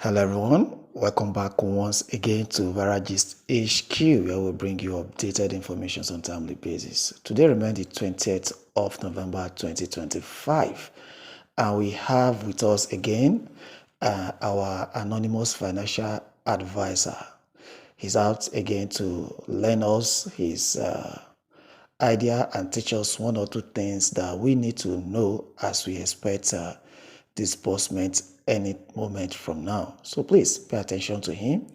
Hello everyone, welcome back once again to Varagist HQ, where we bring you updated information on a timely basis. Today remains the 20th of November 2025, and we have with us again our anonymous financial advisor. He's out again to lend us his idea and teach us one or two things that we need to know as we expect disbursement any moment from now. So please pay attention to him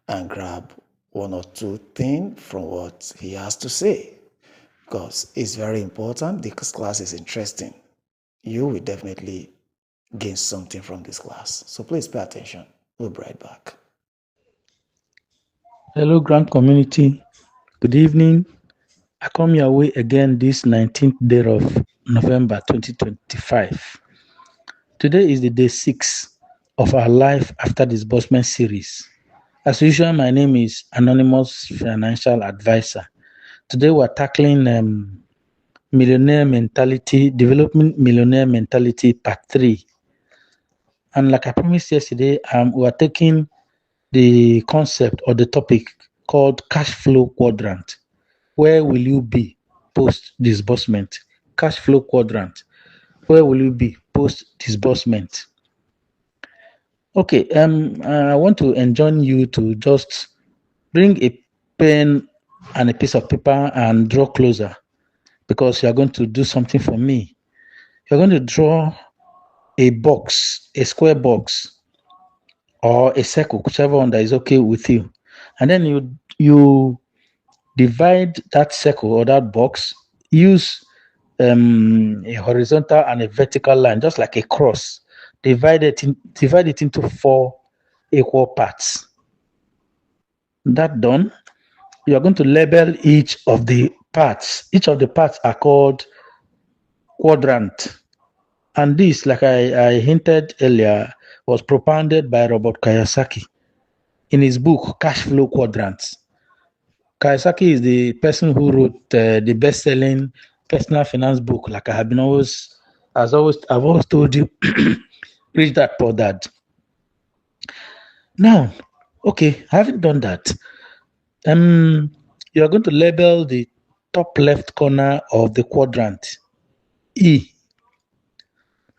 and grab one or two things from what he has to say, because it's very important. This class is interesting. You will definitely gain something from this class. So please pay attention. We'll be right back. Hello, Grand Community. Good evening. I come your way again this 19th day of November 2025. Today is the day 6 of our Life After Disbursement series. As usual, my name is Anonymous Financial Advisor. Today we're tackling Millionaire Mentality, Developing Millionaire Mentality Part 3. And like I promised yesterday, we are taking the concept or the topic called cash flow quadrant. Where will you be post disbursement? Cash flow quadrant. Where will you be post disbursement? Okay, I want to enjoin you to just bring a pen and a piece of paper and draw closer, because you are going to do something for me. You're going to draw a box, a square box, or a circle, whichever one that is okay with you. And then you divide that circle or that box, use a horizontal and a vertical line, just like a cross. Divide it into 4 equal parts. That done, you are going to label each of the parts. Each of the parts are called quadrant. And this, like I hinted earlier, was propounded by Robert Kiyosaki in his book Cash Flow Quadrants. Kiyosaki is the person who wrote the best-selling personal finance book. Like I've always told you, read that, pour that. Now, okay, having done that, you are going to label the top left corner of the quadrant E.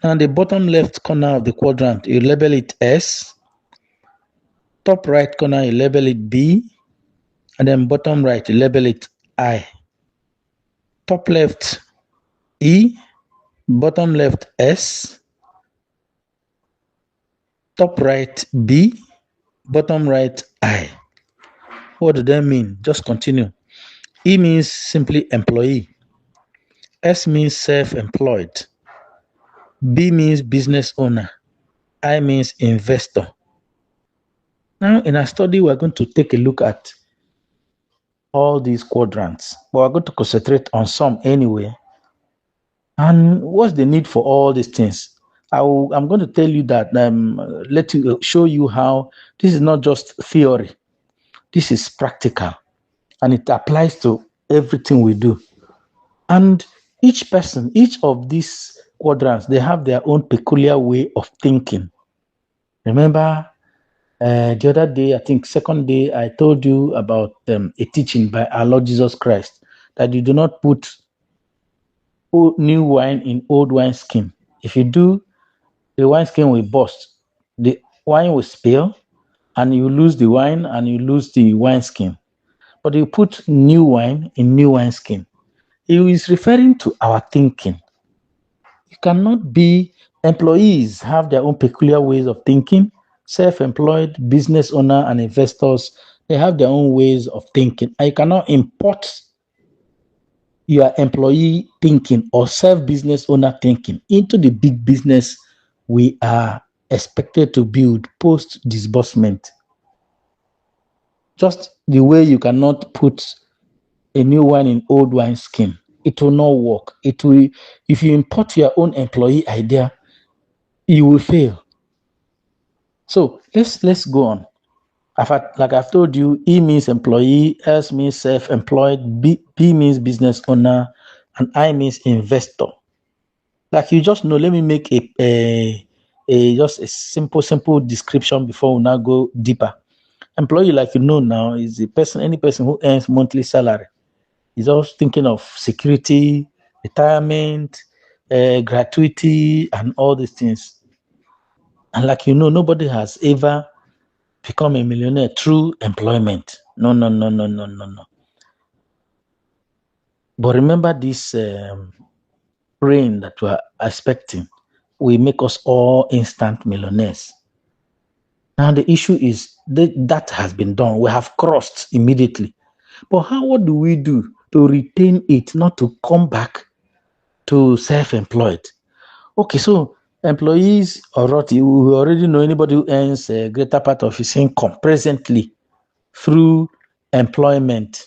Now, the bottom left corner of the quadrant, you label it S. Top right corner, you label it B. And then bottom right, you label it I. Top left E, bottom left S, top right B, bottom right I. What do that mean? Just continue. E means simply employee. S means self-employed. B means business owner. I means investor. Now, in our study, we're going to take a look at all these quadrants, but we're going to concentrate on some anyway. And what's the need for all these things? I'm going to tell you that, show you how this is not just theory. This is practical, and it applies to everything we do. And each person, each of these quadrants, they have their own peculiar way of thinking. Remember, the other day, I think second day, I told you about a teaching by our Lord Jesus Christ that you do not put new wine in old wine skin. If you do, the wine skin will burst. The wine will spill, and you lose the wine and you lose the wine skin. But you put new wine in new wine skin. He is referring to our thinking. You cannot be employees have their own peculiar ways of thinking. Self-employed, business owner, and investors, they have their own ways of thinking. And you cannot import your employee thinking or self-business owner thinking into the big business we are expected to build post disbursement. Just the way you cannot put a new wine in old wine skin, it will not work. It will, if you import your own employee idea, you will fail. So let's go on. Like I've told you, E means employee, S means self-employed, B means business owner, and I means investor. Like you just know, let me make a just a simple description before we now go deeper. Employee, like you know now, is a person, any person who earns monthly salary. Is also thinking of security, retirement, gratuity, and all these things. And like you know, nobody has ever become a millionaire through employment. No, no, no, no, no, no, no. But remember this rain that we are expecting will make us all instant millionaires. Now the issue is that has been done. We have crossed immediately. But what do we do to retain it, not to come back to self-employed? Okay, so employees already, we already know anybody who earns a greater part of his income presently through employment.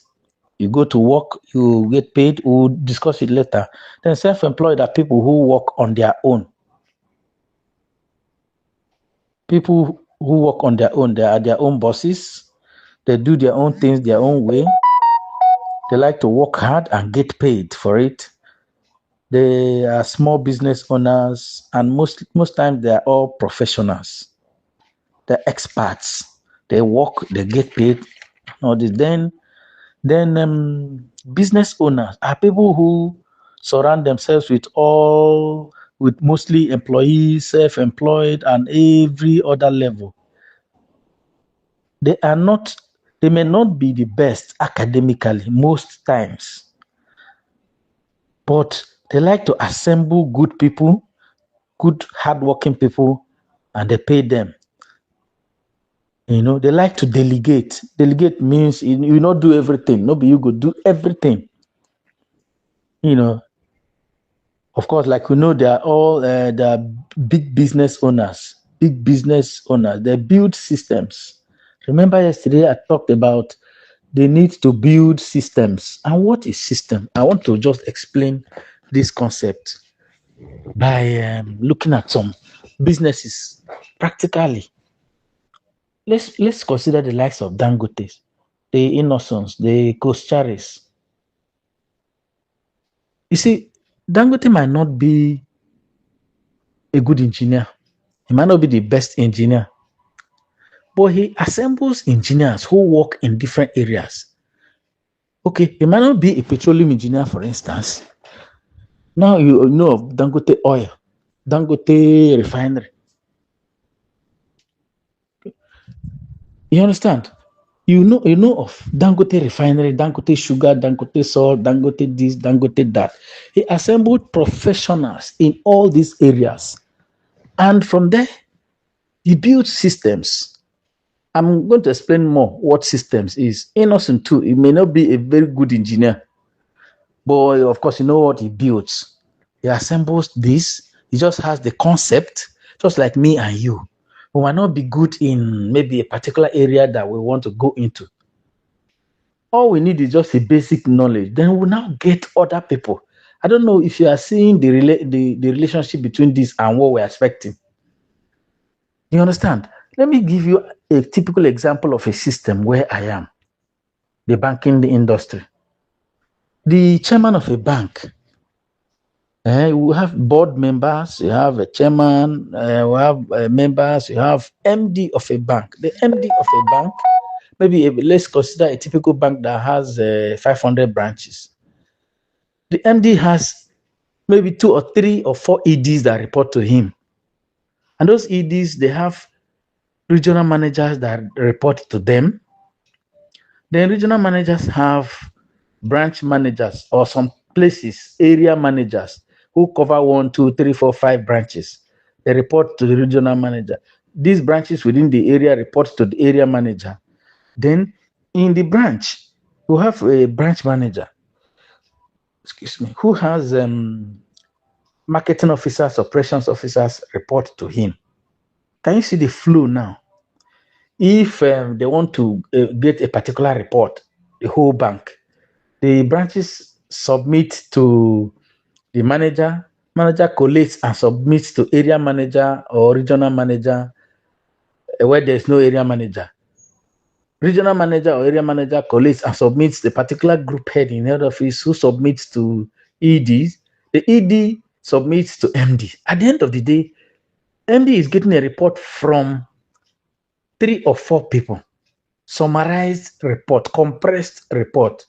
You go to work, you get paid, we'll discuss it later. Then self-employed are people who work on their own. People who work on their own, they are their own bosses. They do their own things their own way. They like to work hard and get paid for it. They are small business owners, and most times they are all professionals. They're experts. They work, they get paid. All this. Then business owners are people who surround themselves with mostly employees, self-employed, and every other level. They are not, they may not be the best academically most times, but they like to assemble good people, good hardworking people, and they pay them. They like to delegate. Delegate means you not do everything. Nobody you go do everything. You know, of course, like we know, they are all they are big business owners. Big business owners. They build systems. Remember yesterday I talked about they need to build systems. And what is system? I want to just explain this concept by looking at some businesses practically. Let's consider the likes of Dangote, the Innocents, the Costaris. You see, Dangote might not be a good engineer. He might not be the best engineer, but he assembles engineers who work in different areas. Okay, he might not be a petroleum engineer, for instance. Now you know of Dangote Oil, Dangote Refinery. You understand? You know of Dangote Refinery, Dangote Sugar, Dangote Salt, Dangote this, Dangote that. He assembled professionals in all these areas. And from there, he built systems. I'm going to explain more what systems is. Innocent too, he may not be a very good engineer, but of course, you know what he builds. He assembles this. He just has the concept, just like me and you. We might not be good in maybe a particular area that we want to go into. All we need is just a basic knowledge. Then we'll now get other people. I don't know if you are seeing the relationship between this and what we're expecting. You understand? Let me give you a typical example of a system where I am, the banking industry. The chairman of a bank, we have board members, you have a chairman, we have members, you have MD of a bank. The MD of a bank, maybe let's consider a typical bank that has 500 branches. The MD has maybe 2 or 3 or 4 EDs that report to him. And those EDs, they have regional managers that report to them. Then regional managers have branch managers, or some places, area managers who cover 1, 2, 3, 4, 5 branches. They report to the regional manager. These branches within the area report to the area manager. Then in the branch, you have a branch manager, who has marketing officers, operations officers report to him. Can you see the flow now? If they want to get a particular report, the whole bank, the branches submit to the manager, manager collates and submits to area manager or regional manager where there's no area manager. Regional manager or area manager collates and submits the particular group head in head office who submits to EDs. The ED submits to MD. At the end of the day, MD is getting a report from 3 or 4 people, summarized report, compressed report.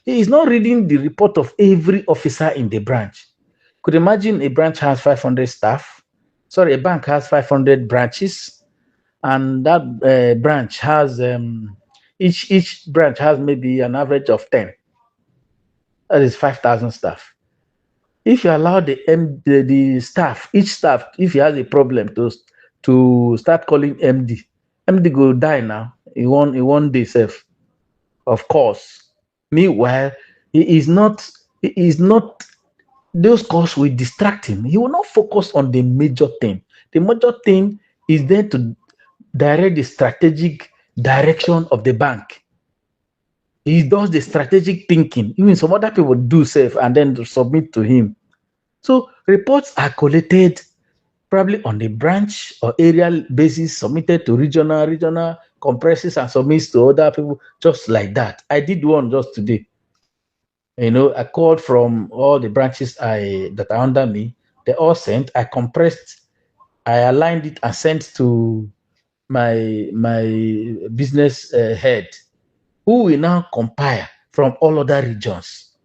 He is not reading the report of every officer in the branch. Could imagine a branch has 500 staff. Sorry, a bank has 500 branches, and that branch has each branch has maybe an average of 10. That is 5,000 staff. If you allow the staff, each staff, if he has a problem, to start calling MD go die now in one day safe, of course. Meanwhile, he is not those calls will distract him. He will not focus on the major thing. The major thing is there to direct the strategic direction of the bank. He does the strategic thinking. Even some other people do safe and then to submit to him. So reports are collated probably on the branch or area basis, submitted to regional compresses and submits to other people just like that. I did one just today. I called from all the branches that are under me. They all sent. I compressed. I aligned it and sent to my business head, who will now compile from all other regions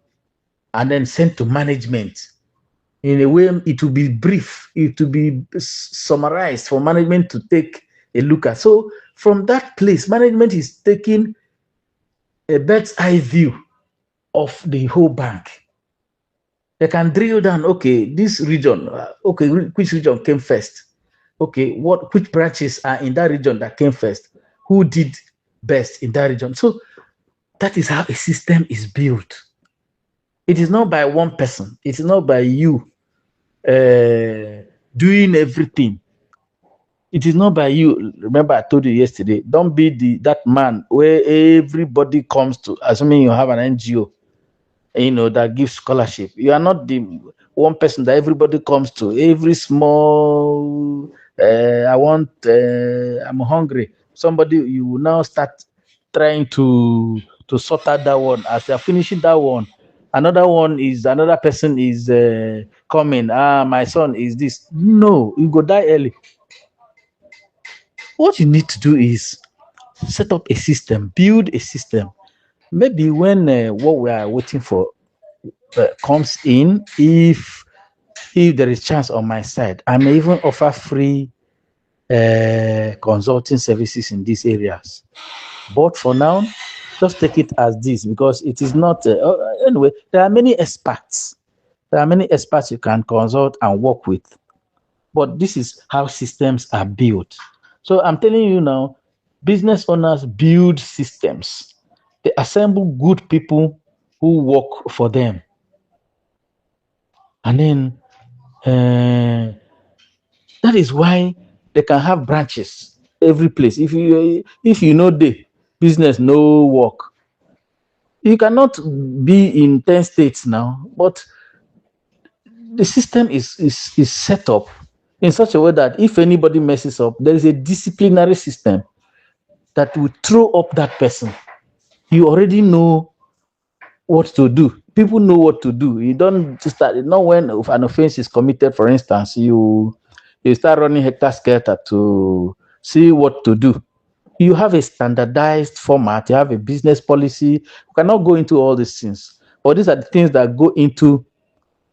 and then send to management. In a way, it will be brief. It will be summarized for management to take a look at. So from that place, management is taking a bird's eye view of the whole bank. They can drill down. Okay, this region. Okay, which region came first? Okay, which branches are in that region that came first? Who did best in that region? So that is how a system is built. It is not by one person. It is not by you doing everything. It is not by you. Remember, I told you yesterday. Don't be that man where everybody comes to. Assuming you have an NGO, that gives scholarship. You are not the one person that everybody comes to. Every small, I'm hungry. Somebody, you will now start trying to sort out that one. As you're finishing that one, another person is coming. My son is this. No, you go die early. What you need to do is set up a system, build a system. Maybe when what we are waiting for comes in, if there is chance on my side, I may even offer free consulting services in these areas. But for now, just take it as this, because it is not. Anyway, there are many experts. There are many experts you can consult and work with. But this is how systems are built. So I'm telling you now, business owners build systems. They assemble good people who work for them. And then that is why they can have branches every place. If you know the business no work, you cannot be in 10 states now, but the system is set up in such a way that if anybody messes up, there is a disciplinary system that will throw up that person. You already know what to do. People know what to do. You don't start. Not when an offense is committed, for instance, you start running hectare skelter to see what to do. You have a standardized format. You have a business policy. You cannot go into all these things, but these are the things that go into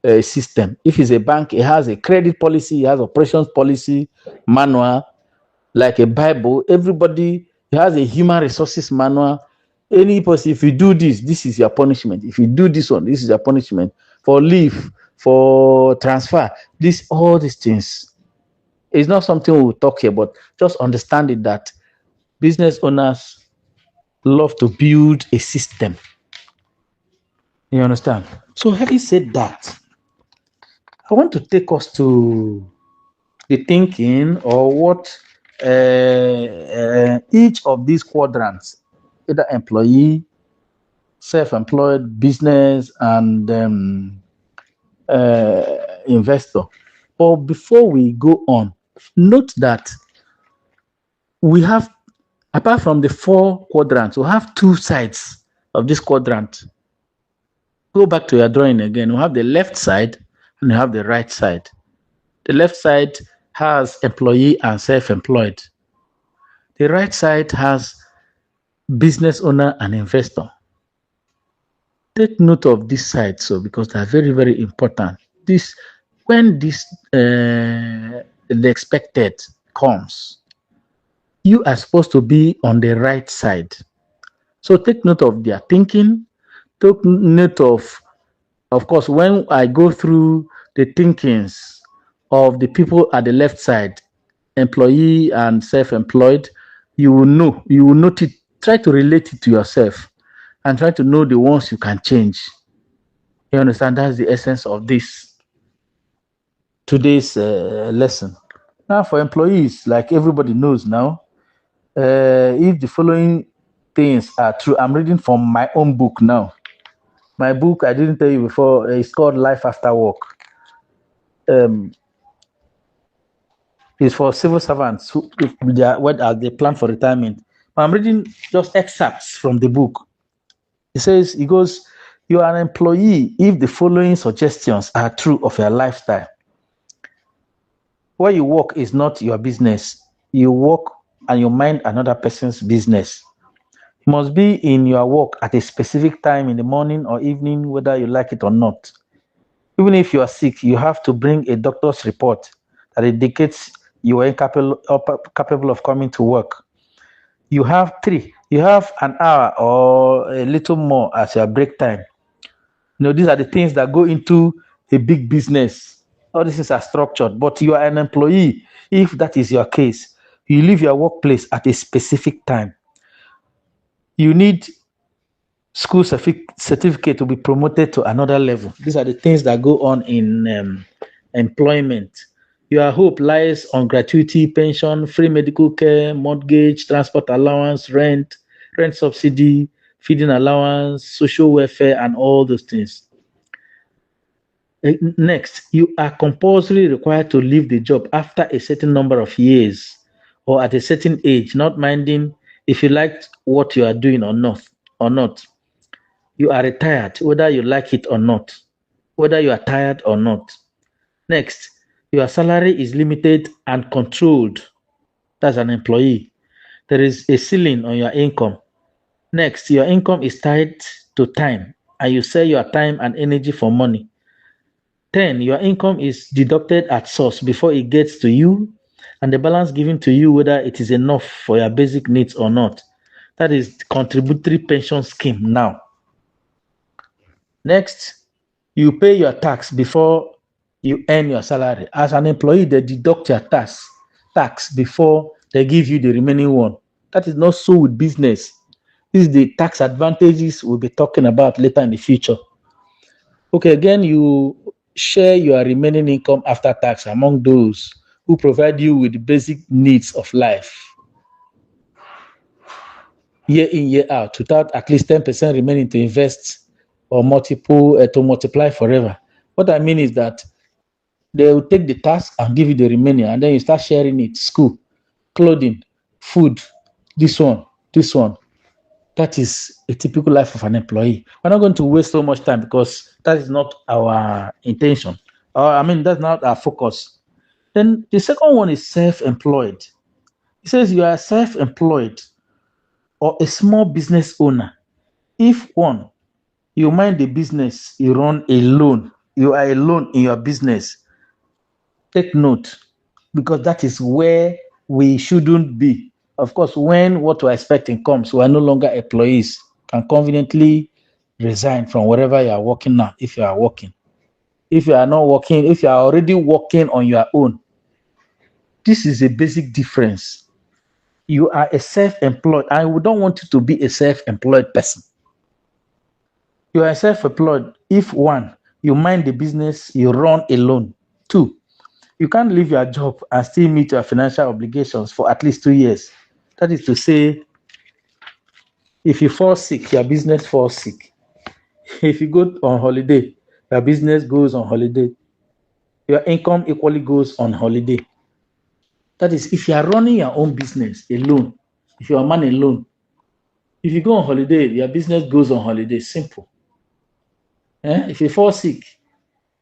a system. If it's a bank, it has a credit policy, it has operations policy, manual, like a Bible. Everybody has a human resources manual. Any person, if you do this, this is your punishment. If you do this one, this is your punishment. For leave, for transfer, all these things. It's not something we'll talk here, but just understanding that business owners love to build a system. You understand? So having said that, I want to take us to the thinking or what each of these quadrants, either employee, self-employed, business, and investor. But before we go on, note that we have, apart from the 4 quadrants, we have 2 sides of this quadrant. Go back to your drawing again. We have the left side and you have the right side. The left side has employee and self-employed. The right side has business owner and investor. Take note of this side, so because they are very, very important. This when this the expected comes, you are supposed to be on the right side. So take note of their thinking. Take note of course, when I go through the thinkings of the people at the left side, employee and self-employed, you will note it, try to relate it to yourself and try to know the ones you can change. You understand? That's the essence of this today's lesson. Now, for employees, like everybody knows now, if the following things are true, I'm reading from my own book now. My book, I didn't tell you before, it's called Life After Work. Um, it's for civil servants who, if they are, what are they plan for retirement. I'm reading just excerpts from the book. It says, it goes, you are an employee if the following suggestions are true of your lifestyle. Where you work is not your business. You work and you mind another person's business. You must be in your work at a specific time in the morning or evening, whether you like it or not. Even if you are sick, you have to bring a doctor's report that indicates you are capable of coming to work. You have an hour or a little more as your break time. These are the things that go into a big business. All these things are structured, but you are an employee. If that is your case, you leave your workplace at a specific time. You need school certificate to be promoted to another level. These are the things that go on in employment. Your hope lies on gratuity, pension, free medical care, mortgage, transport allowance, rent subsidy, feeding allowance, social welfare, and all those things. Next, you are compulsorily required to leave the job after a certain number of years or at a certain age, not minding if you liked what you are doing or not. Or not. You are retired, whether you like it or not, whether you are tired or not. Next, your salary is limited and controlled. That's an employee. There is a ceiling on your income. Next, your income is tied to time, and you sell your time and energy for money. 10, your income is deducted at source before it gets to you, and the balance given to you, whether it is enough for your basic needs or not. That is the contributory pension scheme now. Next, you pay your tax before you earn your salary. As an employee, they deduct your tax before they give you the remaining one. That is not so with business. This is the tax advantages we'll be talking about later in the future. Okay, again, you share your remaining income after tax among those who provide you with the basic needs of life year in, year out, without at least 10% remaining to invest or multiple to multiply forever. What I mean is that they will take the task and give you the remaining, and then you start sharing it. School, clothing, food, this one, this one. That is a typical life of an employee. We're not going to waste so much time because that is not our intention. I mean, that's not our focus. Then the second one is self-employed. It says you are self-employed or a small business owner. If one, you mind the business, you run alone, you are alone in your business, take note because that is where we shouldn't be. Of course, when what we're expecting comes, we are no longer employees, can conveniently resign from wherever you are working now if you are working. If you are not working, if you are already working on your own, this is a basic difference. You are a self-employed, and we don't want you to be a self-employed person. You are self-employed if one, you mind the business you run alone. Two, you can't leave your job and still meet your financial obligations for at least 2 years. That is to say, if you fall sick, your business falls sick. If you go on holiday, your business goes on holiday. Your income equally goes on holiday. That is, if you are running your own business alone, if you are a man alone, if you go on holiday, your business goes on holiday. Simple. If you fall sick,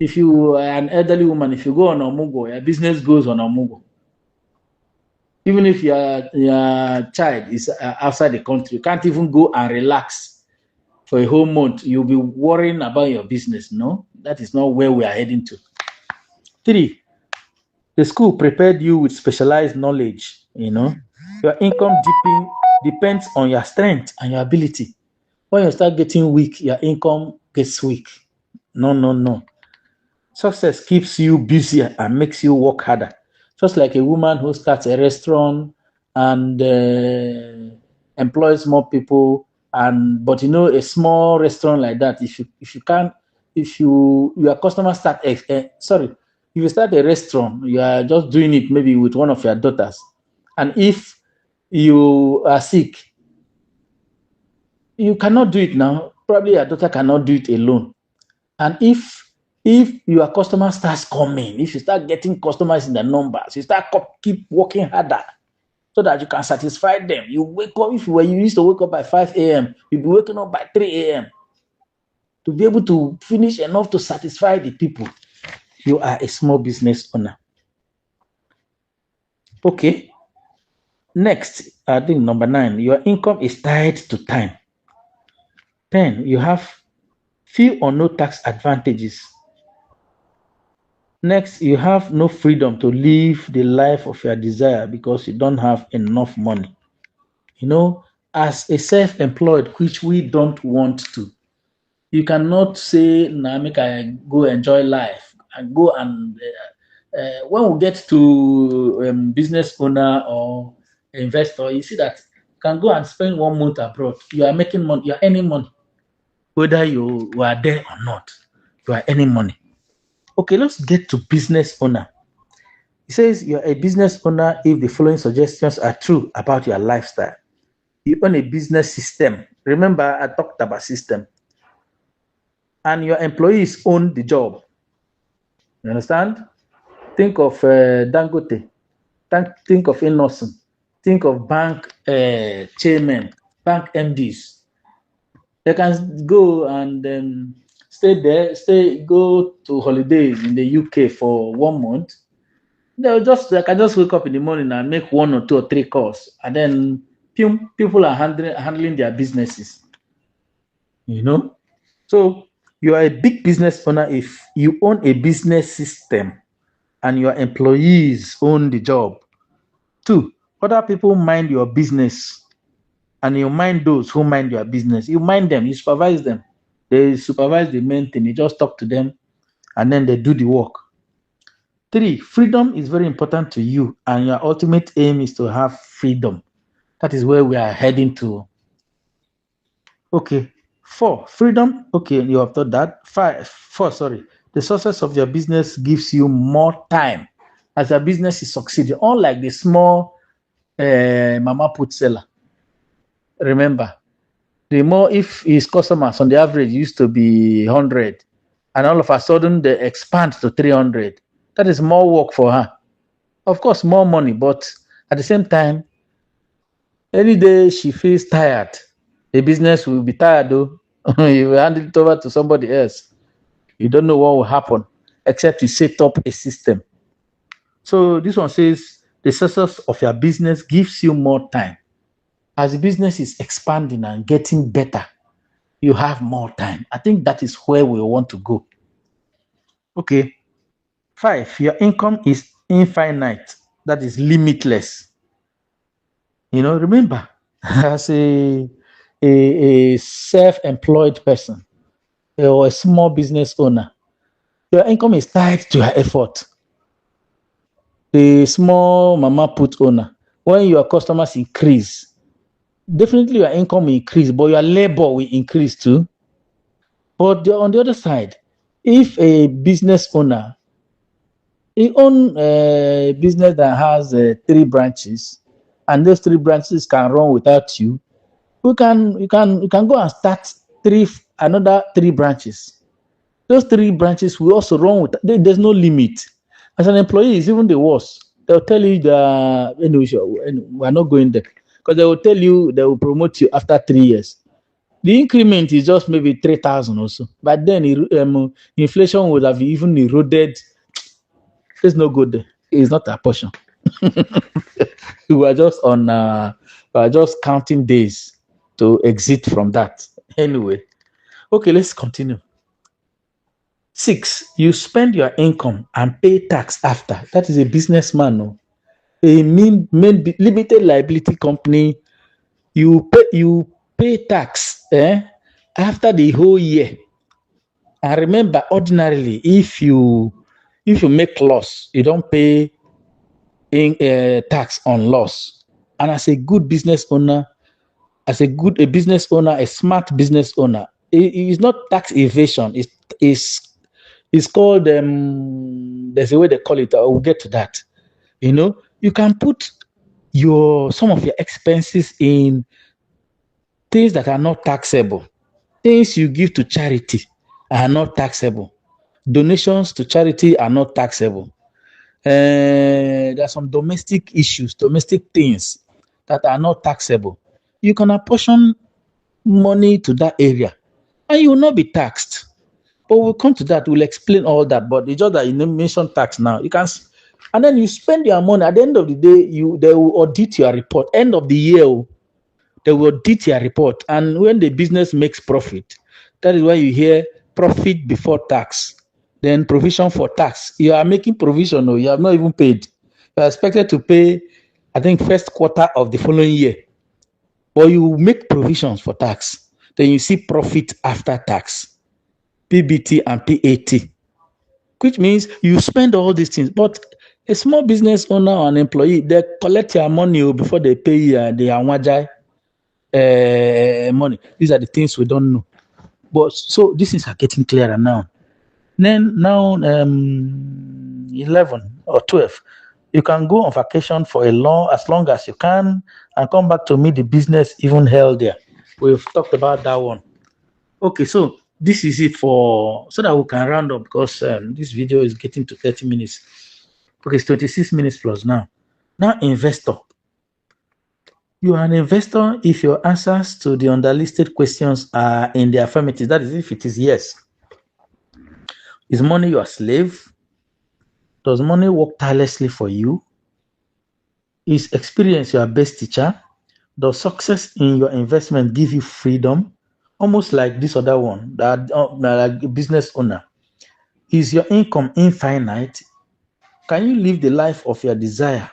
If you are an elderly woman, if you go on Omugo, your business goes on Omugo. Even if your child is outside the country, you can't even go and relax for a whole month. You'll be worrying about your business. No, that is not where we are heading to. Three, the school prepared you with specialized knowledge. Your income depends on your strength and your ability. When you start getting weak, your income gets weak. No, no, no. Success keeps you busier and makes you work harder. Just like a woman who starts a restaurant and employs more people, and but a small restaurant like that, if you can't, if your customers start sorry, if you start a restaurant, you are just doing it maybe with one of your daughters, and if you are sick, you cannot do it now. Probably your daughter cannot do it alone. And if your customer starts coming, if you start getting customers in the numbers, you start keep working harder so that you can satisfy them. You wake up, if you used to wake up by 5 a.m., you'll be waking up by 3 a.m. to be able to finish enough to satisfy the people. You are a small business owner. Okay. Next, I think number 9, your income is tied to time. 10, you have few or no tax advantages. Next, you have no freedom to live the life of your desire because you don't have enough money. As a self employed, which we don't want to, you cannot say, nah, make I go enjoy life and go and when we get to business owner or investor, you see that you can go and spend 1 month abroad. You are making money, you are earning money, whether you are there or not, you are earning money. Okay, let's get to business owner. He says you're a business owner if the following suggestions are true about your lifestyle. You own a business system. Remember, I talked about system. And your employees own the job. You understand? Think of Dangote. Think of Innocent. Think of bank chairmen, bank MDs. They can go and stay there, go to holidays in the UK for 1 month. They can just wake up in the morning and make 1 or 2 or 3 calls, and then people are handling their businesses. You know, so you are a big business owner if you own a business system and your employees own the job. Two, other people mind your business and you mind those who mind your business. You mind them, you supervise them. They supervise the main thing. You just talk to them and then they do the work. Three, freedom is very important to you, and your ultimate aim is to have freedom. That is where we are heading to. Okay. Four, freedom. Okay, you have thought that. Four, sorry. The success of your business gives you more time as your business is succeeding. Unlike the small mama put seller. Remember, the more if his customers on the average used to be 100, and all of a sudden they expand to 300, that is more work for her. Of course, more money, but at the same time, any day she feels tired, the business will be tired though. You will hand it over to somebody else. You don't know what will happen except you set up a system. So this one says the success of your business gives you more time. As the business is expanding and getting better, you have more time. I think that is where we want to go. Okay. Five, your income is infinite. That is limitless. Remember, as a self-employed person or a small business owner, your income is tied to your effort. The small mama put owner, when your customers increase, definitely your income will increase, but your labor will increase too. But on the other side, if a business owner, he own a business that has 3 branches, and those 3 branches can run without you, you can go and start another 3 branches. Those 3 branches will also run with. There's no limit. As an employee, it's even the worst. They'll tell you that anyway, we're not going there because they will tell you they will promote you after 3 years. The increment is just maybe 3,000 or so. But then inflation would have even eroded. There's no good there. It's not a portion. We were just on, we are just counting days to exit from that. Anyway, okay, let's continue. 6, you spend your income and pay tax after. That is a businessman. No? A limited liability company, you pay tax after the whole year. And remember, ordinarily, if you make loss, you don't pay tax on loss. And as a good business owner, a business owner, a smart business owner, it's not tax evasion. It's called there's a way they call it. I will get to that. You can put some of your expenses in things that are not taxable. Things you give to charity are not taxable. Donations to charity are not taxable. There are some domestic things that are not taxable. You can apportion money to that area and you will not be taxed. But we'll come to that. We'll explain all that. But it's just that you mention tax now. And then you spend your money. At the end of the day, they will audit your report. End of the year, they will audit your report. And when the business makes profit, that is why you hear profit before tax, then provision for tax. You are making provision, or you have not even paid. You are expected to pay, I think, first quarter of the following year. But you make provisions for tax. Then you see profit after tax, PBT and PAT, which means you spend all these things. But a small business owner or an employee, they collect your money before they pay you the Anwajai money. These are the things we don't know. But so these things are getting clearer now. Then now 11 or 12, you can go on vacation for as long as you can and come back to meet the business even held there. We've talked about that one. Okay, so this is it so that we can round up because this video is getting to 30 minutes. Okay, it's 26 minutes plus now. Now, investor. You are an investor if your answers to the underlisted questions are in the affirmative. That is, if it is yes. Is money your slave? Does money work tirelessly for you? Is experience your best teacher? Does success in your investment give you freedom? Almost like this other one, that like a business owner. Is your income infinite? Can you live the life of your desire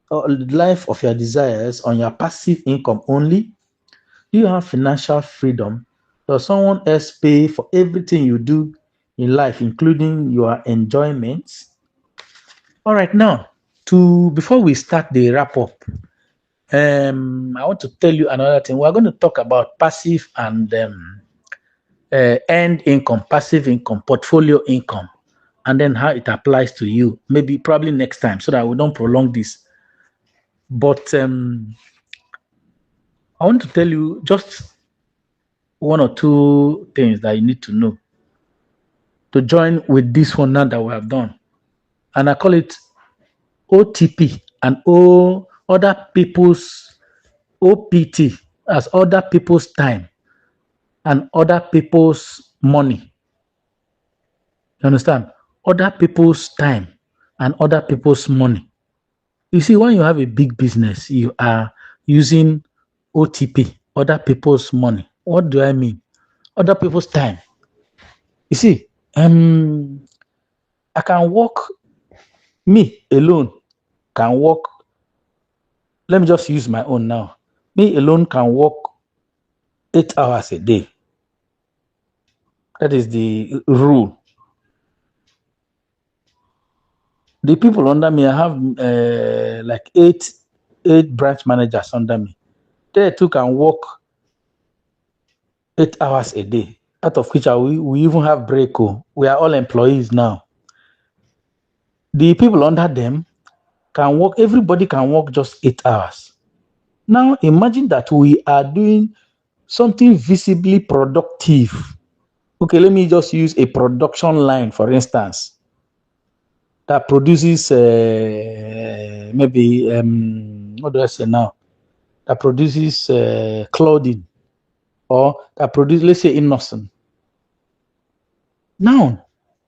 or the life of your desires on your passive income only? Do you have financial freedom? Does someone else pay for everything you do in life, including your enjoyments? All right, now before we start the wrap up, I want to tell you another thing. We're going to talk about passive and earned income, passive income, portfolio income, and then how it applies to you. Maybe probably next time, so that we don't prolong this. But I want to tell you just one or two things that you need to know to join with this one now that we have done. And I call it OTP and other people's OPT, as other people's time and other people's money. You understand? Other people's time and other people's money. You see, when you have a big business, you are using OTP, other people's money. What do I mean? Other people's time. You see, I can work, me alone can work. Let me just use my own now. Me alone can work 8 hours a day. That is the rule. The people under me, I have like eight branch managers under me. They too can work 8 hours a day, out of which we even have break. We are all employees now. The people under them can work, everybody can work just 8 hours. Now imagine that we are doing something visibly productive. Okay, let me just use a production line, for instance, that produces what do I say now? That produces clothing or that produce, let's say, innocent. Now,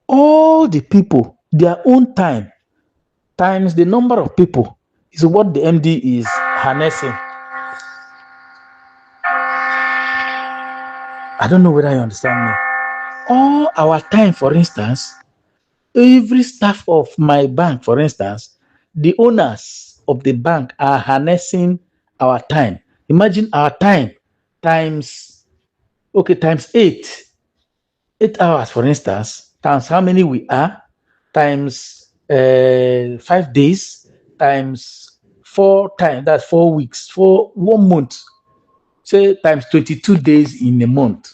all the people, their own time times the number of people is what the MD is harnessing. I don't know whether you understand me. All our time, for instance, every staff of my bank, for instance, the owners of the bank are harnessing our time. Imagine our time times, okay, times 8 hours, for instance, times how many we are, times 5 days, times 4 times, that's 4 weeks, for 1 month, say times 22 days in a month.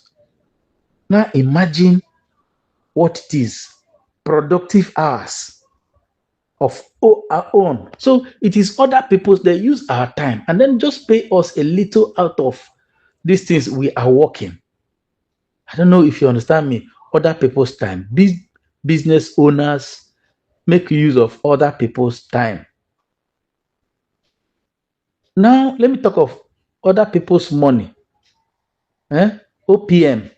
Now imagine what it is, productive hours of our own. So it is other people's, they use our time and then just pay us a little out of these things we are working. I don't know if you understand me. Other people's time. Business owners make use of other people's time. Now let me talk of other people's money. OPM.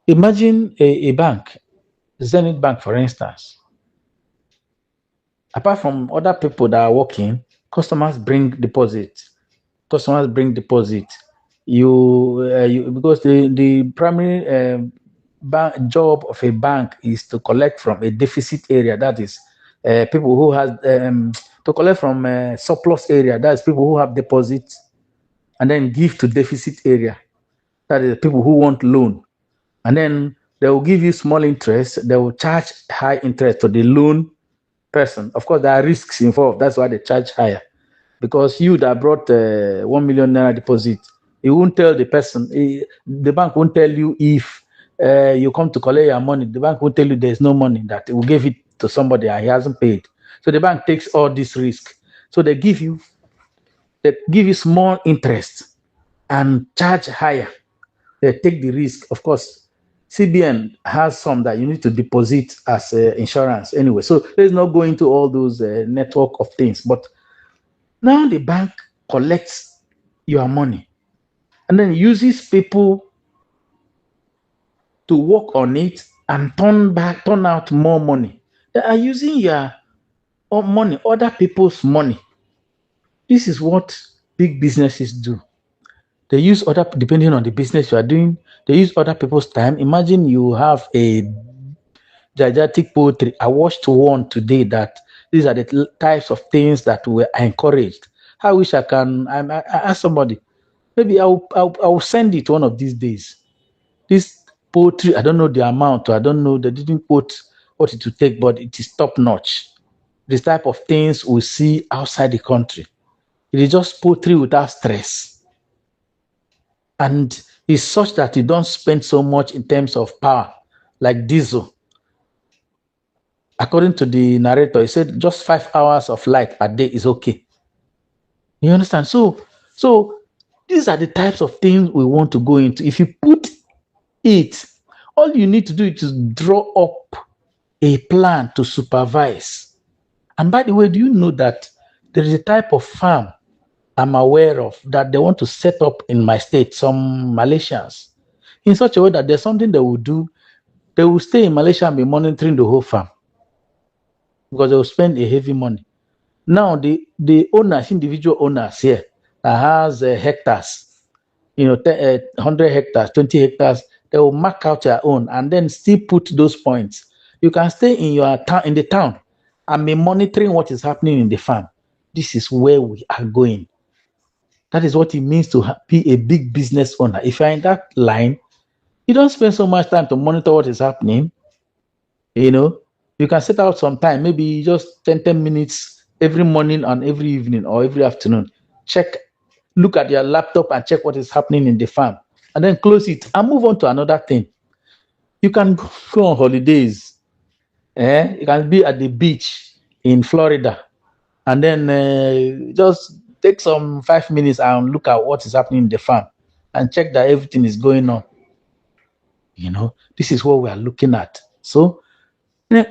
Imagine a bank, Zenith Bank, for instance. Apart from other people that are working, customers bring deposit. Customers bring deposit. You because the primary job of a bank is to collect from a deficit area. That is, people who has to collect from a surplus area. That is people who have deposits and then give to deficit area. That is people who want loan, and then they will give you small interest. They will charge high interest to the loan person. Of course, there are risks involved. That's why they charge higher. Because you that brought 1 million naira deposit, you won't tell the person. The bank won't tell you if you come to collect your money. The bank won't tell you there's no money, that it will give it to somebody and he hasn't paid. So the bank takes all this risk. So they give you small interest and charge higher. They take the risk. Of course, CBN has some that you need to deposit as insurance anyway. So let's not go into all those network of things. But now the bank collects your money and then uses people to work on it and turn out more money. They are using your own money, other people's money. This is what big businesses do. They use other, depending on the business you are doing, they use other people's time. Imagine you have a gigantic poetry. I watched one today that these are the types of things that were encouraged. I wish I can. I ask somebody, maybe I'll send it one of these days. This poetry, I don't know the amount, I don't know, they didn't quote what it would take, but it is top notch. This type of things we see outside the country. It is just poetry without stress. And it's such that you don't spend so much in terms of power, like diesel. According to the narrator, he said just 5 hours of light a day is okay. You understand? So these are the types of things we want to go into. If you put it, all you need to do is to draw up a plan to supervise. And by the way, do you know that there is a type of farm I'm aware of that they want to set up in my state, some Malaysians, in such a way that there's something they will do. They will stay in Malaysia and be monitoring the whole farm because they will spend a heavy money. Now, the owners, individual owners here that has hectares, 100 hectares, 20 hectares, they will mark out your own and then still put those points. You can stay in your town, in the town, and be monitoring what is happening in the farm. This is where we are going. That is what it means to be a big business owner. If you're in that line, you don't spend so much time to monitor what is happening. You know, you can set out some time, maybe just 10 minutes every morning and every evening or every afternoon. Check, look at your laptop and check what is happening in the farm, and then close it and move on to another thing. You can go on holidays. You can be at the beach in Florida and then just take some 5 minutes and look at what is happening in the farm and check that everything is going on. This is what we are looking at. So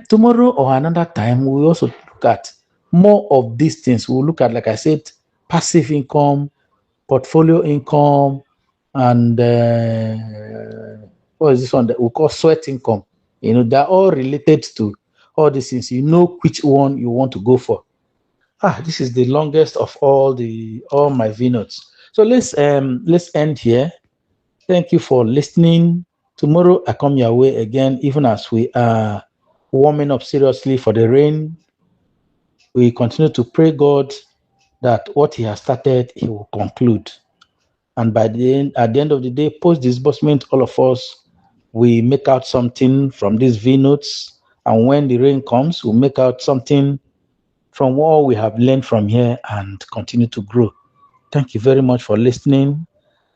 tomorrow or another time, we'll also look at more of these things. We'll look at, like I said, passive income, portfolio income, and what is this one that we call sweat income? They're all related to all these things. You know which one you want to go for. This is the longest of all my V notes. So let's end here. Thank you for listening. Tomorrow I come your way again, even as we are warming up seriously for the rain. We continue to pray God that what He has started, He will conclude. And at the end of the day, post disbursement, all of us, we make out something from these V notes. And when the rain comes, we'll make out something from what we have learned from here and continue to grow. Thank you very much for listening.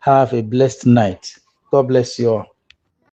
Have a blessed night. God bless you all.